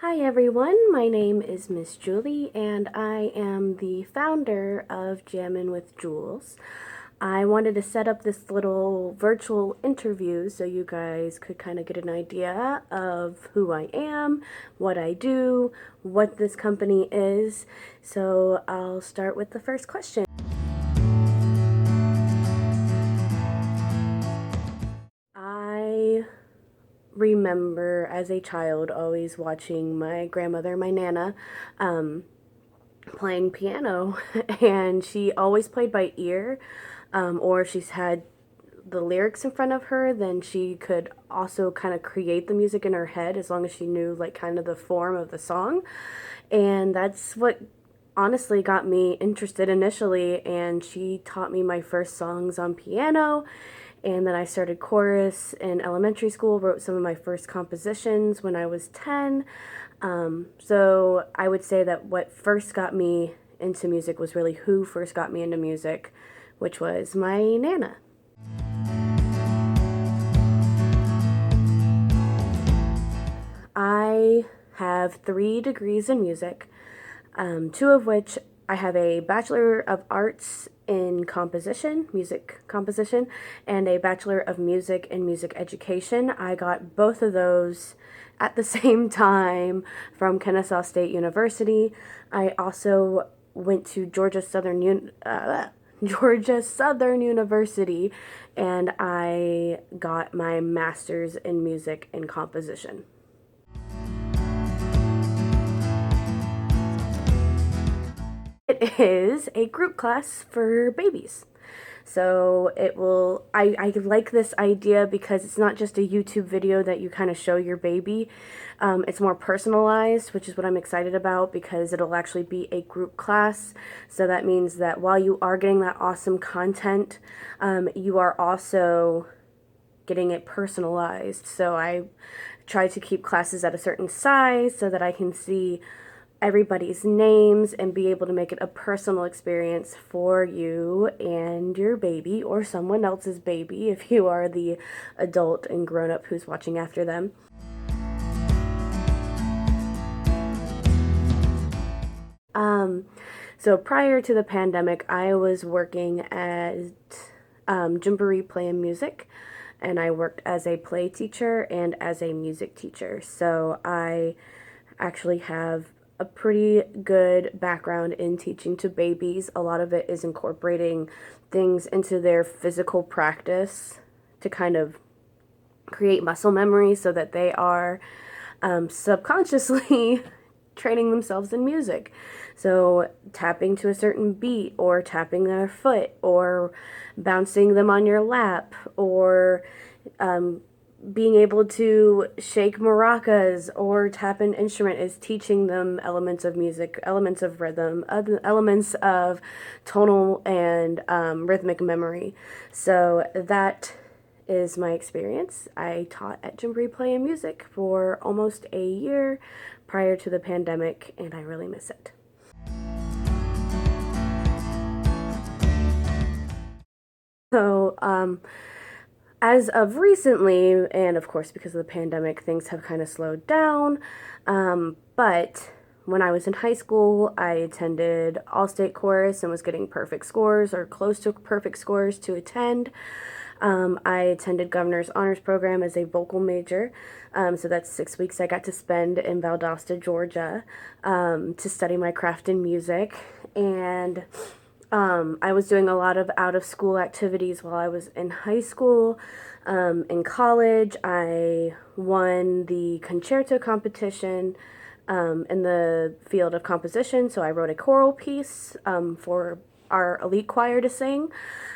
Hi everyone, my name is Miss Julie and I am the founder of Jammin with Jules. I wanted to set up this little virtual interview so you guys could kind of get an idea of who I am, what I do, what this company is. So I'll start with the first question. I remember as a child always watching my grandmother, my Nana, playing piano, and she always played by ear, or if she's had the lyrics in front of her, then she could also kind of create the music in her head as long as she knew like kind of the form of the song. And that's what honestly got me interested initially, and she taught me my first songs on piano. And then I started chorus in elementary school, wrote some of my first compositions when I was 10. So I would say that what first got me into music was really who first got me into music, which was my Nana. I have 3 degrees in music, 2 of which I have a Bachelor of Arts in composition, music composition, and a Bachelor of Music in music education. I got both of those at the same time from Kennesaw State University. I also went to Georgia Southern University, and I got my master's in music and composition. It is a group class for babies. So I like this idea because it's not just a YouTube video that you kind of show your baby. It's more personalized, which is what I'm excited about because it'll actually be a group class. So that means that while you are getting that awesome content, you are also getting it personalized. So I try to keep classes at a certain size so that I can see everybody's names and be able to make it a personal experience for you and your baby or someone else's baby if you are the adult and grown-up who's watching after them. So prior to the pandemic, I was working at Jamboree Play and Music, and I worked as a play teacher and as a music teacher. So I actually have a pretty good background in teaching to babies. A lot of it is incorporating things into their physical practice to kind of create muscle memory so that they are subconsciously training themselves in music. So tapping to a certain beat or tapping their foot or bouncing them on your lap or being able to shake maracas or tap an instrument is teaching them elements of music, elements of rhythm, elements of tonal and rhythmic memory. So that is my experience. I taught at Jamboree Play and Music for almost a year prior to the pandemic, and I really miss it. So, as of recently, and of course because of the pandemic, things have kind of slowed down, but when I was in high school, I attended all-state chorus and was getting perfect scores or close to perfect scores to attend. I attended Governor's Honors Program as a vocal major, so that's 6 weeks I got to spend in Valdosta, Georgia, to study my craft in music, and I was doing a lot of out-of-school activities while I was in high school. In college, I won the concerto competition in the field of composition, so I wrote a choral piece for our elite choir to sing,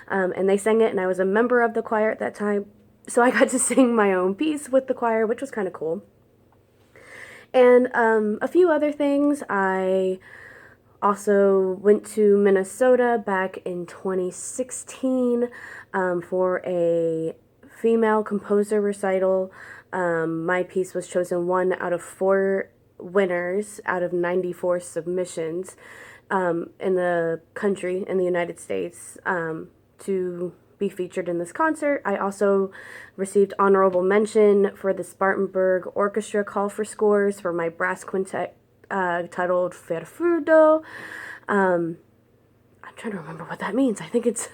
and they sang it, and I was a member of the choir at that time, so I got to sing my own piece with the choir, which was kind of cool. And a few other things. I also went to Minnesota back in 2016 for a female composer recital. My piece was chosen 1 out of 4 winners out of 94 submissions in the country, in the United States, to be featured in this concert. I also received honorable mention for the Spartanburg Orchestra call for scores for my brass quintet titled Ferfudo. I'm trying to remember what that means. I think it's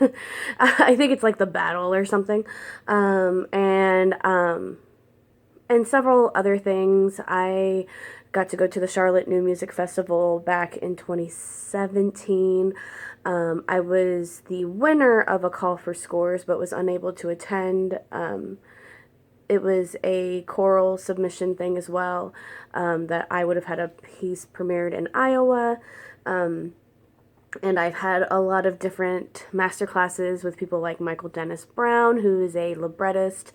I think it's like the battle or something. And several other things. I got to go to the Charlotte New Music Festival back in 2017. I was the winner of a call for scores, but was unable to attend. It was a choral submission thing as well, that I would have had a piece premiered in Iowa. And I've had a lot of different master classes with people like Michael Dennis Brown, who is a librettist,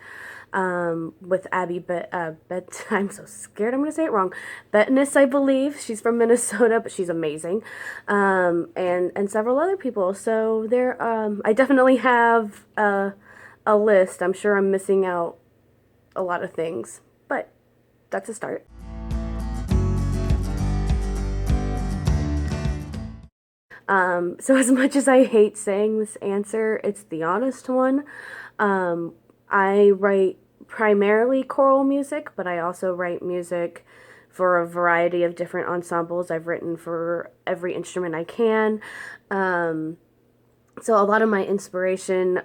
with I'm so scared I'm going to say it wrong. Betness, I believe. She's from Minnesota, but she's amazing. And several other people. So I definitely have a list. I'm sure I'm missing out a lot of things, but that's a start. So as much as I hate saying this answer, it's the honest one. I write primarily choral music, but I also write music for a variety of different ensembles. I've written for every instrument I can. So a lot of my inspiration,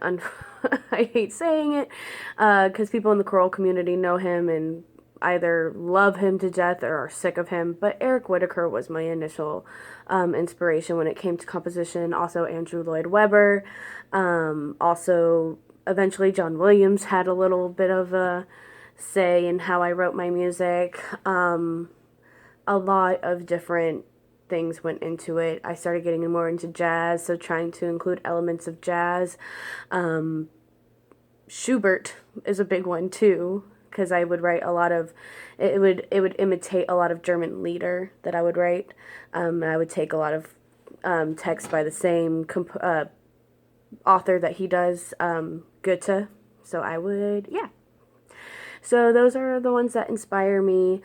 I hate saying it, because people in the choral community know him and either love him to death or are sick of him, but Eric Whitacre was my initial inspiration when it came to composition. Also Andrew Lloyd Webber, also eventually John Williams had a little bit of a say in how I wrote my music. A lot of different things went into it. I started getting more into jazz, so trying to include elements of jazz. Schubert is a big one too, because I would write a lot of, it would imitate a lot of German lieder that I would write. I would take a lot of text by the same author that he does, Goethe. So I would, yeah. So those are the ones that inspire me.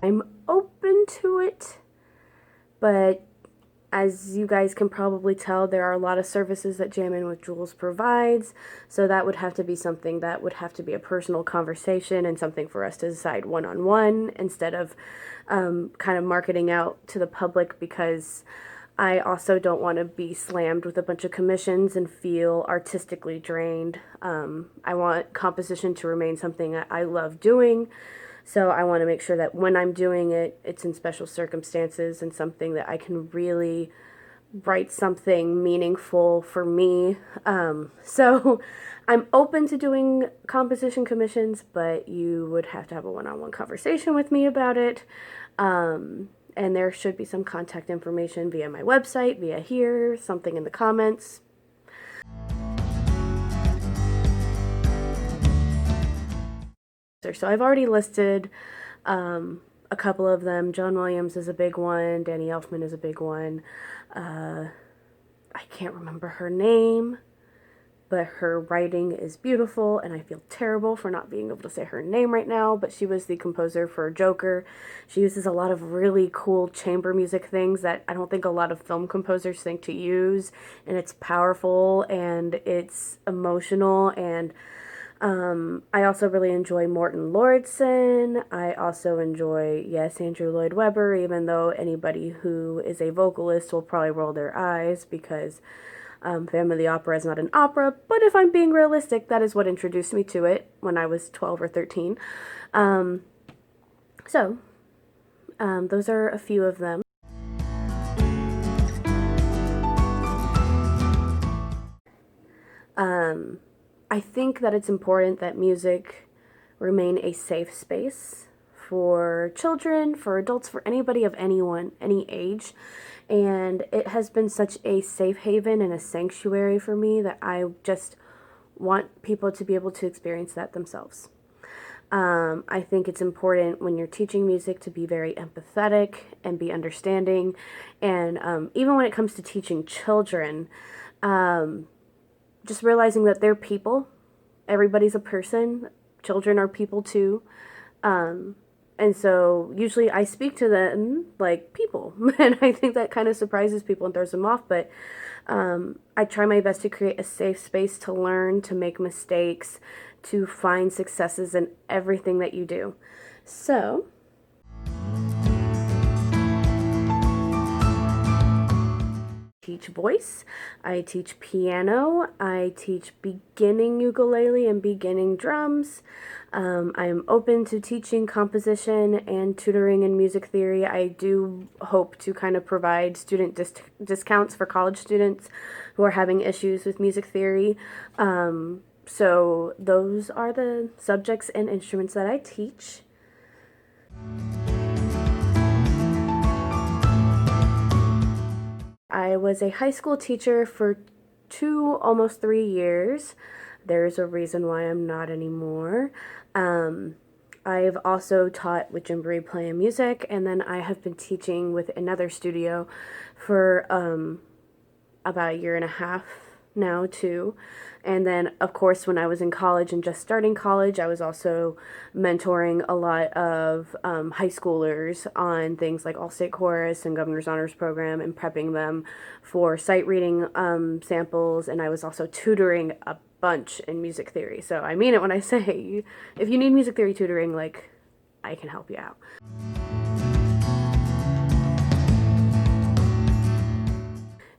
I'm open to it, but as you guys can probably tell, there are a lot of services that Jammin with Jules provides, so that would have to be something that would have to be a personal conversation and something for us to decide one-on-one instead of kind of marketing out to the public, because I also don't want to be slammed with a bunch of commissions and feel artistically drained. I want composition to remain something that I love doing. So I want to make sure that when I'm doing it, it's in special circumstances and something that I can really write something meaningful for me. So I'm open to doing composition commissions, but you would have to have a one-on-one conversation with me about it. And there should be some contact information via my website, via here, something in the comments. So I've already listed a couple of them. John Williams is a big one. Danny Elfman is a big one. I can't remember her name, but her writing is beautiful, and I feel terrible for not being able to say her name right now, but she was the composer for Joker. She uses a lot of really cool chamber music things that I don't think a lot of film composers think to use, and it's powerful, and it's emotional, and I also really enjoy Morton Lordson. I also enjoy, yes, Andrew Lloyd Webber, even though anybody who is a vocalist will probably roll their eyes because Phantom of the Opera is not an opera, but if I'm being realistic, that is what introduced me to it when I was 12 or 13. Those are a few of them. I think that it's important that music remain a safe space for children, for adults, for anybody of any age. And it has been such a safe haven and a sanctuary for me that I just want people to be able to experience that themselves. I think it's important when you're teaching music to be very empathetic and be understanding. And even when it comes to teaching children, just realizing that they're people. Everybody's a person. Children are people too. And so usually I speak to them like people, and I think that kind of surprises people and throws them off. But I try my best to create a safe space to learn, to make mistakes, to find successes in everything that you do. So teach voice, I teach piano, I teach beginning ukulele and beginning drums. I am open to teaching composition and tutoring in music theory. I do hope to kind of provide student discounts for college students who are having issues with music theory. So those are the subjects and instruments that I teach. I was a high school teacher for almost 3 years. There's a reason why I'm not anymore. I've also taught with Jamboree Play and Music, and then I have been teaching with another studio for about a year and a half now too. And then of course when I was in college and just starting college, I was also mentoring a lot of high schoolers on things like All-State Chorus and Governor's Honors Program and prepping them for sight reading samples, and I was also tutoring a bunch in music theory. So I mean it when I say if you need music theory tutoring, like, I can help you out.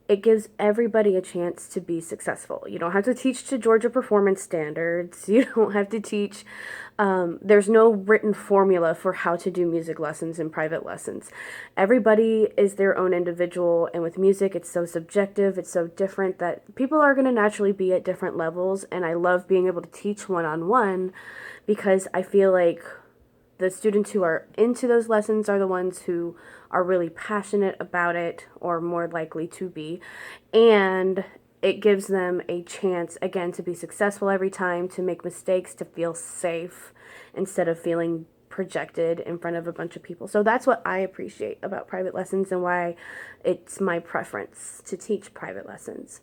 It gives everybody a chance to be successful. You don't have to teach to Georgia performance standards. You don't have to teach, there's no written formula for how to do music lessons and private lessons. Everybody is their own individual, and with music, it's so subjective, it's so different that people are going to naturally be at different levels, and I love being able to teach one-on-one because I feel like the students who are into those lessons are the ones who are really passionate about it, or more likely to be, and it gives them a chance again to be successful every time, to make mistakes, to feel safe instead of feeling projected in front of a bunch of people. So that's what I appreciate about private lessons and why it's my preference to teach private lessons.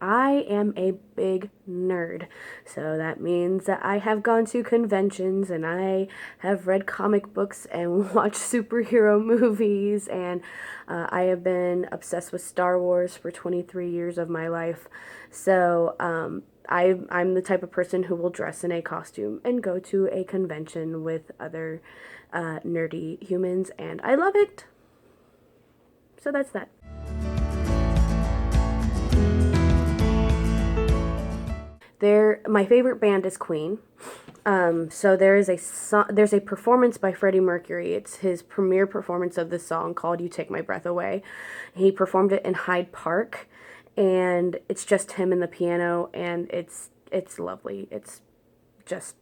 I am a big nerd, so that means that I have gone to conventions and I have read comic books and watched superhero movies, and I have been obsessed with Star Wars for 23 years of my life. So I'm the type of person who will dress in a costume and go to a convention with other nerdy humans, and I love it. So that's that. My favorite band is Queen. So there's a performance by Freddie Mercury. It's his premiere performance of this song called "You Take My Breath Away." He performed it in Hyde Park, and it's just him and the piano, and it's lovely. It's just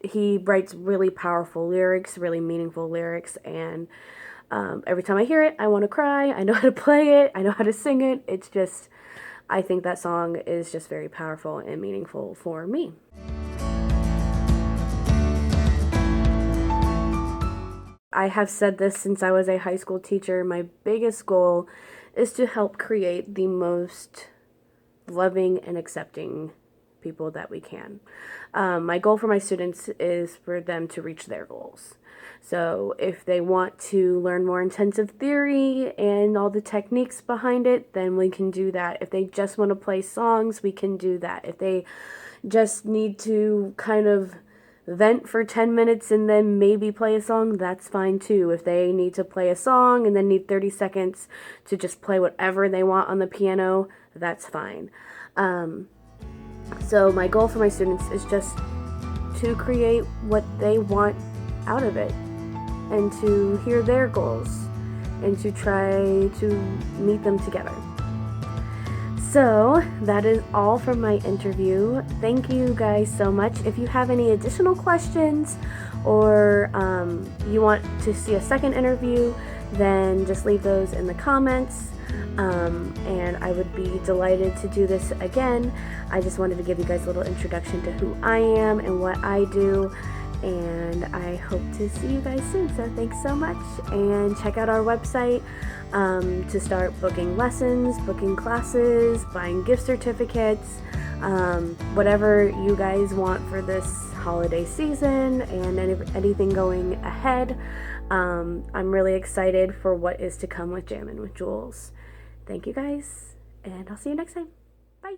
he writes really powerful lyrics, really meaningful lyrics, and every time I hear it, I want to cry. I know how to play it. I know how to sing it. It's just, I think that song is just very powerful and meaningful for me. I have said this since I was a high school teacher. My biggest goal is to help create the most loving and accepting people that we can. My goal for my students is for them to reach their goals. So if they want to learn more intensive theory and all the techniques behind it, then we can do that. If they just want to play songs, we can do that. If they just need to kind of vent for 10 minutes and then maybe play a song, that's fine too. If they need to play a song and then need 30 seconds to just play whatever they want on the piano, that's fine. So my goal for my students is just to create what they want out of it, and to hear their goals, and to try to meet them together. So that is all from my interview. Thank you guys so much. If you have any additional questions, or you want to see a second interview, then just leave those in the comments. And I would be delighted to do this again. I just wanted to give you guys a little introduction to who I am and what I do, and I hope to see you guys soon. So thanks so much, and check out our website to start booking lessons, booking classes, buying gift certificates. Whatever you guys want for this holiday season and anything going ahead. I'm really excited for what is to come with Jammin with Jules. Thank you guys, and I'll see you next time. Bye.